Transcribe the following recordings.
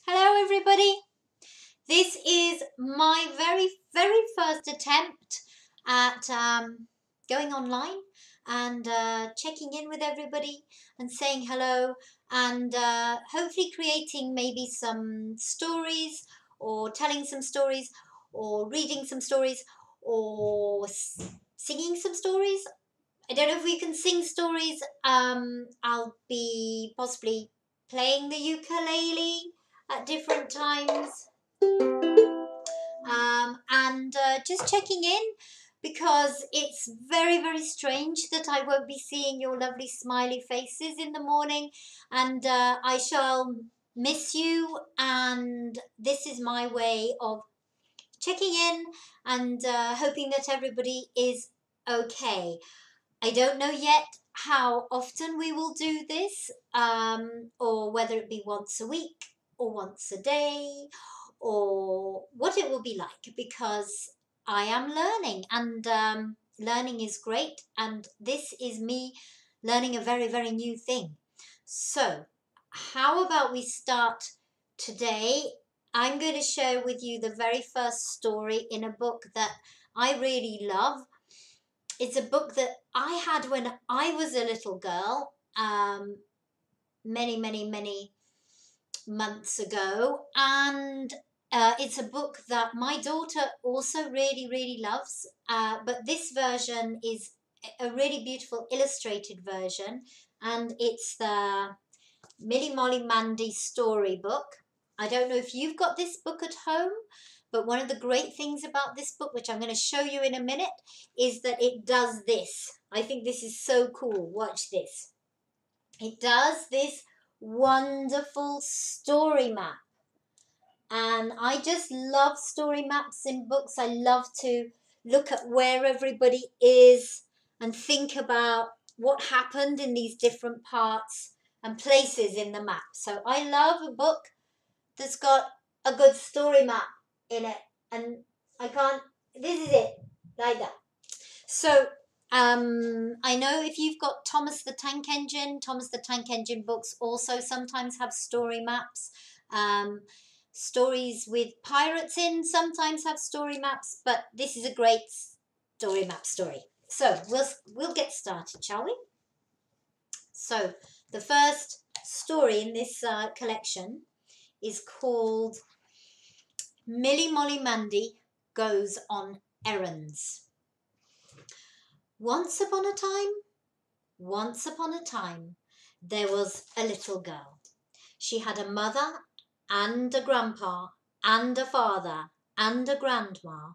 Hello, everybody. This is my very first attempt at going online and checking in with everybody and saying hello and hopefully creating maybe some stories or telling some stories or reading some stories or singing some stories. I don't know if we can sing stories. I'll be possibly playing the ukulele at different times. And just checking in because it's very strange that I won't be seeing your lovely smiley faces in the morning, and I shall miss you. And this is my way of checking in and hoping that everybody is okay. I don't know yet how often we will do this, or whether it be once a week or once a day, or what it will be like, because I am learning, and learning is great, and this is me learning a very new thing. So, how about we start today? I'm going to share with you the very first story in a book that I really love. It's a book that I had when I was a little girl, many months ago, and it's a book that my daughter also really loves. But this version is a really beautiful illustrated version, and it's the Millie Molly Mandy storybook. I don't know if you've got this book at home, but one of the great things about this book, which I'm going to show you in a minute, is that it does this. I think this is so cool. Watch this. It does this wonderful story map. And I just love story maps in books. I love to look at where everybody is and think about what happened in these different parts and places in the map. So I love a book that's got a good story map in it. And I can't, this is it, like that. So I know if you've got Thomas the Tank Engine books also sometimes have story maps. Stories with pirates in sometimes have story maps, but this is a great story map story. So we'll get started, shall we? So the first story in this collection is called Millie Molly Mandy Goes on Errands. Once upon a time, there was a little girl. She had a mother and a grandpa and a father and a grandma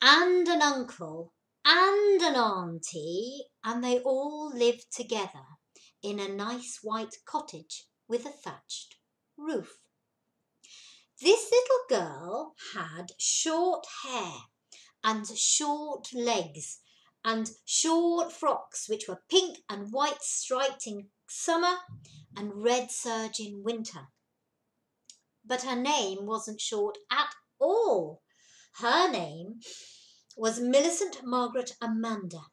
and an uncle and an auntie, and they all lived together in a nice white cottage with a thatched roof. This little girl had short hair and short legs and short frocks which were pink and white striped in summer and red serge in winter. But her name wasn't short at all. Her name was Millicent Margaret Amanda.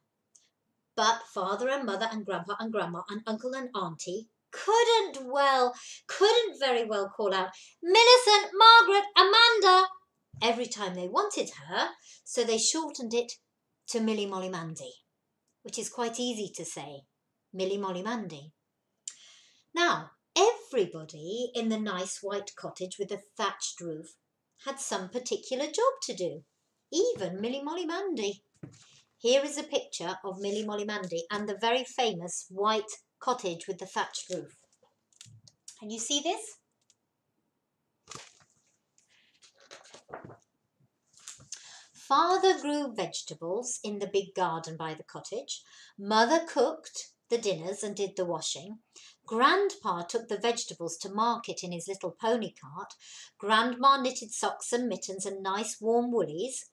But father and mother and grandpa and grandma and uncle and auntie couldn't very well call out, Millicent Margaret Amanda, every time they wanted her, so they shortened it to Millie Molly Mandy, which is quite easy to say, Millie Molly Mandy. Now, everybody in the nice white cottage with the thatched roof had some particular job to do, even Millie Molly Mandy. Here is a picture of Millie Molly Mandy and the very famous white cottage with the thatched roof. Can you see this? Father grew vegetables in the big garden by the cottage. Mother cooked the dinners and did the washing. Grandpa took the vegetables to market in his little pony cart. Grandma knitted socks and mittens and nice warm woolies.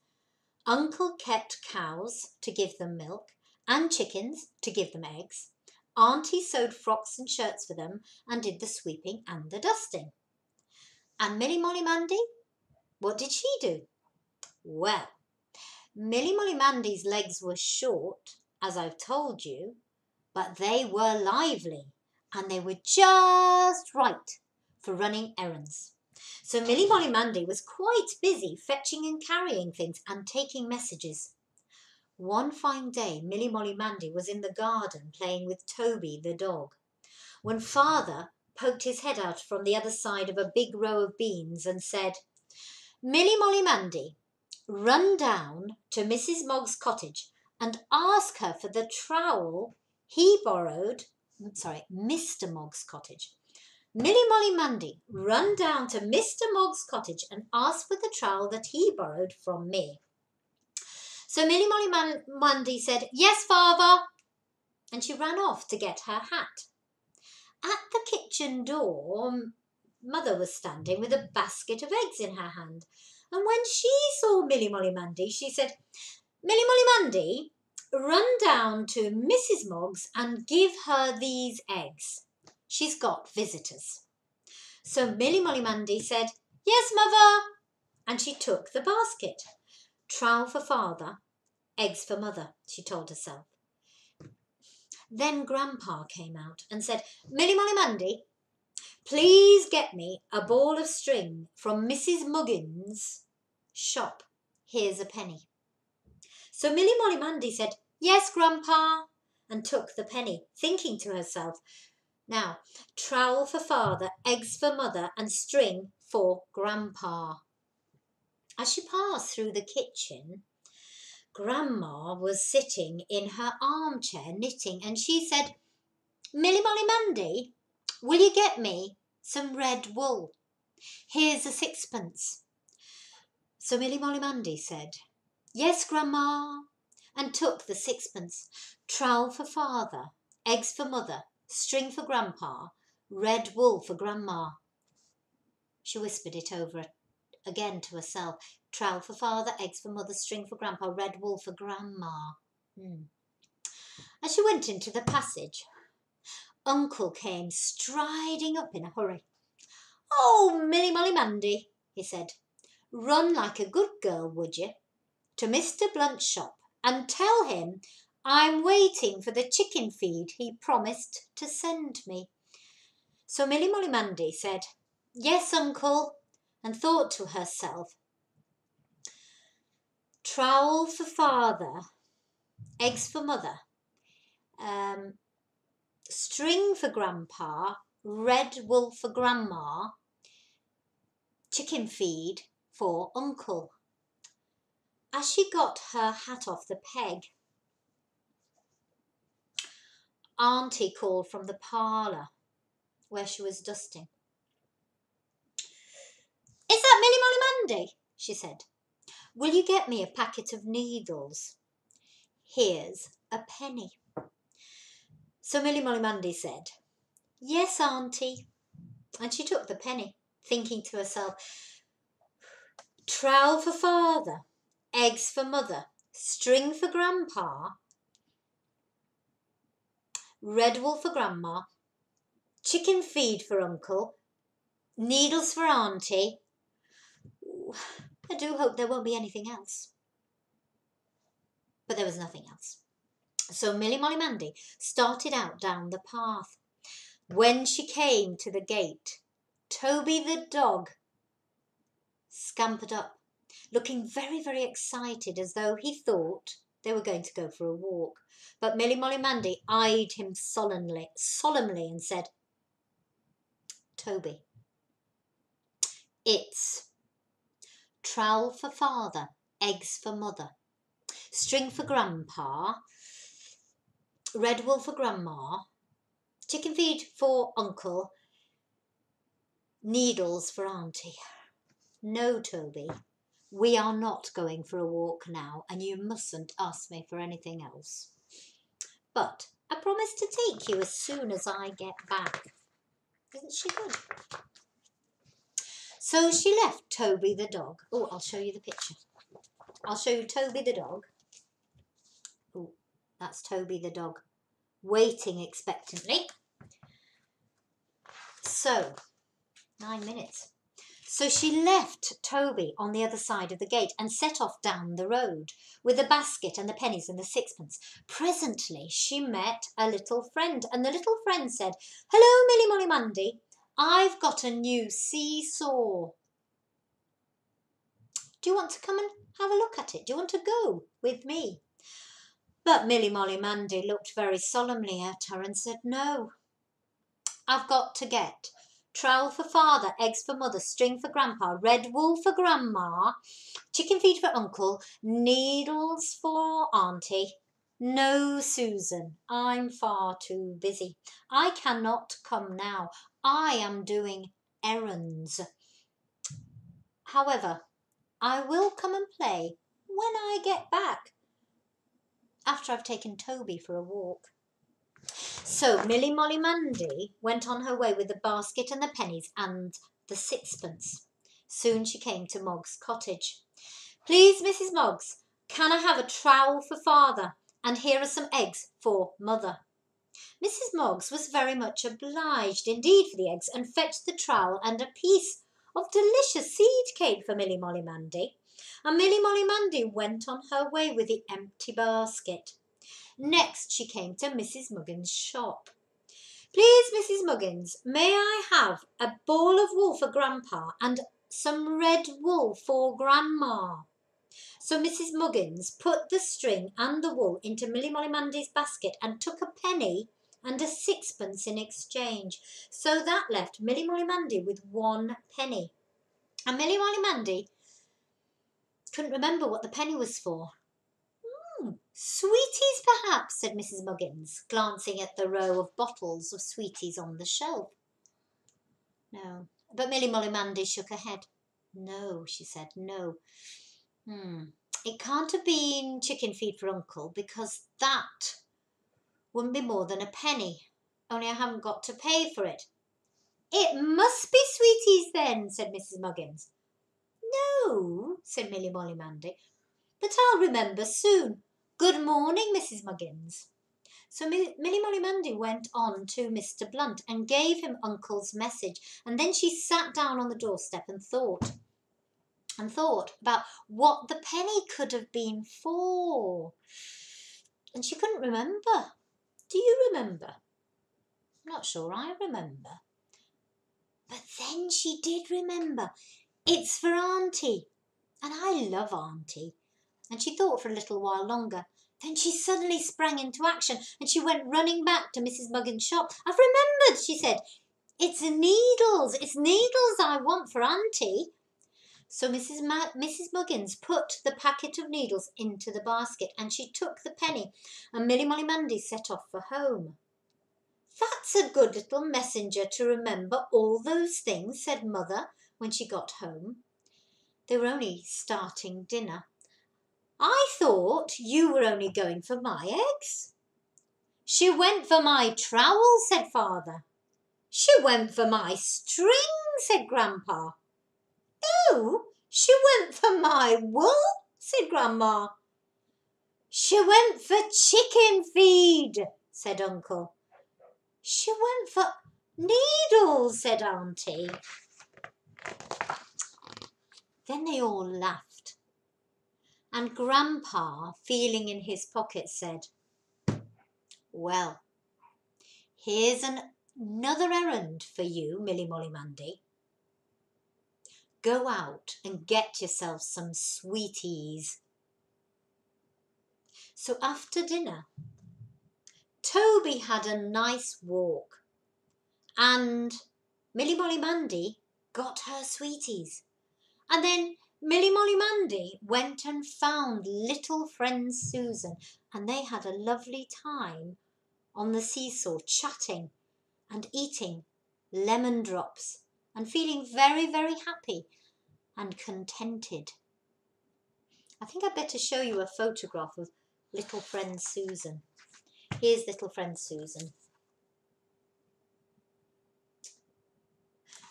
Uncle kept cows to give them milk and chickens to give them eggs. Auntie sewed frocks and shirts for them and did the sweeping and the dusting. And Millie Molly Mandy, what did she do? Well, Millie Molly Mandy's legs were short, as I've told you, but they were lively and they were just right for running errands. So Milly Molly Mandy was quite busy fetching and carrying things and taking messages. One fine day, Milly Molly Mandy was in the garden playing with Toby the dog, when Father poked his head out from the other side of a big row of beans and said, Milly Molly Mandy, run down to Mrs. Moggs' cottage and ask her for the trowel he borrowed, Mr. Moggs' cottage. Milly Molly Mandy, run down to Mr. Moggs' cottage and ask for the trowel that he borrowed from me. So Milly Molly Mandy said, yes, Father, and she ran off to get her hat. At the kitchen door, Mother was standing with a basket of eggs in her hand, and when she saw Milly Molly Mandy, she said, Milly Molly Mandy, run down to Mrs. Moggs and give her these eggs. She's got visitors. So Milly Molly Mandy said, yes, Mother, and she took the basket. Trowel for Father, eggs for Mother, she told herself. Then Grandpa came out and said, Milly Molly Mandy, please get me a ball of string from Mrs. Muggins' shop. Here's a penny. So Milly Molly Mandy said, yes, Grandpa, and took the penny, thinking to herself, now, trowel for Father, eggs for Mother, and string for Grandpa. As she passed through the kitchen, Grandma was sitting in her armchair knitting, and she said, Milly Molly Mandy, will you get me some red wool? Here's a sixpence. So Milly Molly Mandy said, yes, Grandma, and took the sixpence. Trowel for Father, eggs for Mother, string for Grandpa, red wool for Grandma. She whispered it over again to herself. Trowel for Father, eggs for Mother, string for Grandpa, red wool for Grandma. As she went into the passage, Uncle came striding up in a hurry. Oh, Milly Molly Mandy, he said, run like a good girl, would you, to Mr. Blunt's shop and tell him I'm waiting for the chicken feed he promised to send me. So Milly Molly Mandy said, yes, Uncle, and thought to herself, trowel for Father, eggs for Mother, string for Grandpa, red wool for Grandma, chicken feed for Uncle. As she got her hat off the peg, Auntie called from the parlour where she was dusting. Is that Milly Molly Mandy? She said. Will you get me a packet of needles? Here's a penny. So Milly Molly Mandy said, yes, Auntie. And she took the penny, thinking to herself, trowel for Father, eggs for Mother, string for Grandpa, red wool for Grandma, chicken feed for Uncle, needles for Auntie. I do hope there won't be anything else. But there was nothing else. So Milly Molly Mandy started out down the path. When she came to the gate, Toby the dog scampered up, looking very, very excited, as though he thought they were going to go for a walk. But Milly Molly Mandy eyed him solemnly and said, Toby, it's trowel for Father, eggs for Mother, string for Grandpa, red wool for Grandma, chicken feed for Uncle, needles for Auntie. No, Toby, we are not going for a walk now, and you mustn't ask me for anything else. But I promise to take you as soon as I get back. Isn't she good? So she left Toby the dog. Oh, I'll show you the picture. I'll show you Toby the dog. Oh, that's Toby the dog, waiting expectantly. So, 9 minutes. So she left Toby on the other side of the gate and set off down the road with the basket and the pennies and the sixpence. Presently she met a little friend, and the little friend said, hello, Milly Molly Mandy. I've got a new seesaw. Do you want to come and have a look at it? Do you want to go with me? But Milly Molly Mandy looked very solemnly at her and said, no, I've got to get trowel for father, eggs for mother, string for grandpa, red wool for grandma, chicken feed for uncle, needles for auntie. No, Susan, I'm far too busy. I cannot come now. I am doing errands. However, I will come and play when I get back, after I've taken Toby for a walk. So Milly Molly Mandy went on her way with the basket and the pennies and the sixpence. Soon she came to Moggs' cottage. Please, Mrs. Moggs, can I have a trowel for father? And here are some eggs for mother. Mrs. Moggs was very much obliged indeed for the eggs, and fetched the trowel and a piece of delicious seed cake for Milly Molly Mandy. And Milly Molly Mandy went on her way with the empty basket. Next she came to Mrs. Muggins' shop. Please, Mrs. Muggins, may I have a ball of wool for grandpa and some red wool for grandma? So Mrs. Muggins put the string and the wool into Milly Molly Mandy's basket and took a penny and a sixpence in exchange. So that left Milly Molly Mandy with 1 penny. And Milly Molly Mandy couldn't remember what the penny was for. Sweeties, perhaps, said Mrs. Muggins, glancing at the row of bottles of sweeties on the shelf. No, but Milly Molly Mandy shook her head. No, she said, no. It can't have been chicken feed for uncle, because that wouldn't be more than a penny, only I haven't got to pay for it. It must be sweeties then, said Mrs. Muggins. No, said Milly Molly Mandy, but I'll remember soon. Good morning, Mrs. Muggins. So Milly Molly Mandy went on to Mr. Blunt and gave him uncle's message, and then she sat down on the doorstep and thought about what the penny could have been for. And she couldn't remember. Do you remember? I'm not sure I remember. But then she did remember. It's for Auntie, and I love Auntie. And she thought for a little while longer. Then she suddenly sprang into action, and she went running back to Mrs. Muggins' shop. I've remembered, she said. It's needles. It's needles I want for Auntie. So Mrs. Muggins put the packet of needles into the basket, and she took the penny, and Milly Molly Mandy set off for home. That's a good little messenger to remember all those things, said Mother when she got home. They were only starting dinner. I thought you were only going for my eggs. She went for my trowel, said Father. She went for my string, said Grandpa. Oh, she went for my wool, said Grandma. She went for chicken feed, said Uncle. She went for needles, said Auntie. Then they all laughed. And Grandpa, feeling in his pocket, said, well, here's another errand for you, Milly Molly Mandy. Go out and get yourself some sweeties. So after dinner, Toby had a nice walk, and Milly Molly Mandy got her sweeties. And then Milly Molly Mandy went and found little friend Susan, and they had a lovely time on the seesaw, chatting and eating lemon drops and feeling very, very happy and contented. I think I'd better show you a photograph of little friend Susan. Here's little friend Susan.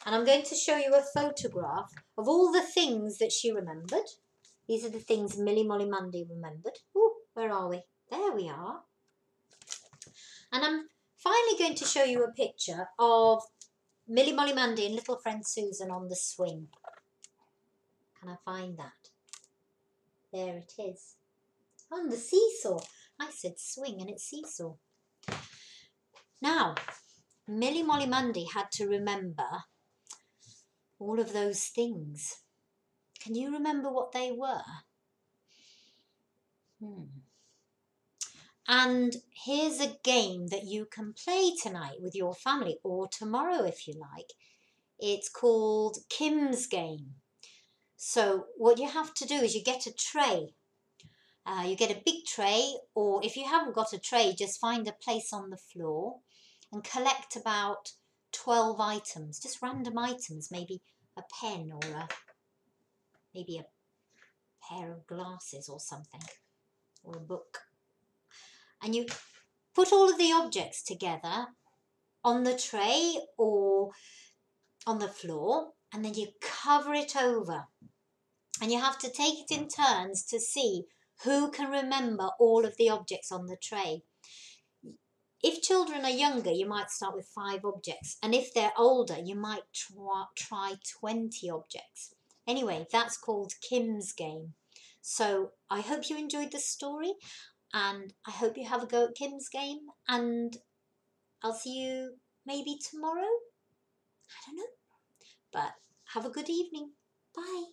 And I'm going to show you a photograph of all the things that she remembered. These are the things Milly Molly Mandy remembered. Oh, where are we? There we are. And I'm finally going to show you a picture of Milly Molly Mandy and little friend Susan on the swing. Can I find that? There it is. On the seesaw. I said swing and it's seesaw. Now, Millie Molly Mundy had to remember all of those things. Can you remember what they were? And here's a game that you can play tonight with your family, or tomorrow if you like. It's called Kim's Game. So what you have to do is you get a tray. You get a big tray, or if you haven't got a tray, just find a place on the floor and collect about 12 items, just random items, maybe a pen or maybe a pair of glasses or something, or a book. And you put all of the objects together on the tray or on the floor, and then you cover it over. And you have to take it in turns to see who can remember all of the objects on the tray. If children are younger, you might start with 5 objects. And if they're older, you might try 20 objects. Anyway, that's called Kim's Game. So I hope you enjoyed the story. And I hope you have a go at Kim's Game. And I'll see you maybe tomorrow. I don't know. But have a good evening. Bye.